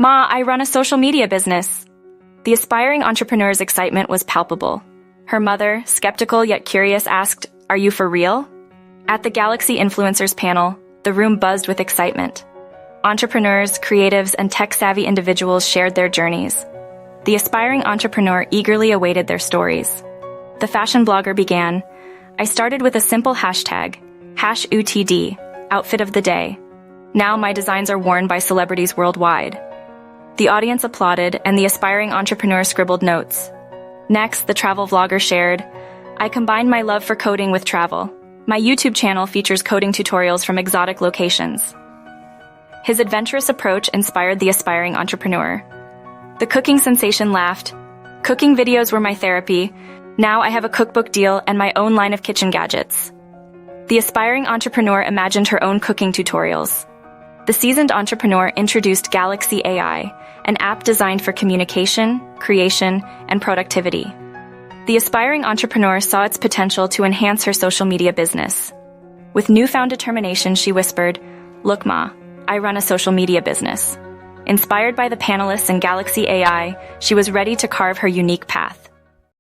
Ma, I run a social media business. The aspiring entrepreneur's excitement was palpable. Her mother, skeptical yet curious, asked, "Are you for real?" At the Galaxy Influencers panel, the room buzzed with excitement. Entrepreneurs, creatives, and tech-savvy individuals shared their journeys. The aspiring entrepreneur eagerly awaited their stories. The fashion blogger began, "I started with a simple hashtag, #UTD, outfit of the day. Now my designs are worn by celebrities worldwide." The audience applauded, and the aspiring entrepreneur scribbled notes. Next, the travel vlogger shared, "I combined my love for coding with travel. My YouTube channel features coding tutorials from exotic locations." His adventurous approach inspired the aspiring entrepreneur. The cooking sensation laughed, "Cooking videos were my therapy. Now I have a cookbook deal and my own line of kitchen gadgets." The aspiring entrepreneur imagined her own cooking tutorials. The seasoned entrepreneur introduced Galaxy AI, an app designed for communication, creation, and productivity. The aspiring entrepreneur saw its potential to enhance her social media business. With newfound determination, she whispered, "Look, Ma, I run a social media business." Inspired by the panelists and Galaxy AI, she was ready to carve her unique path.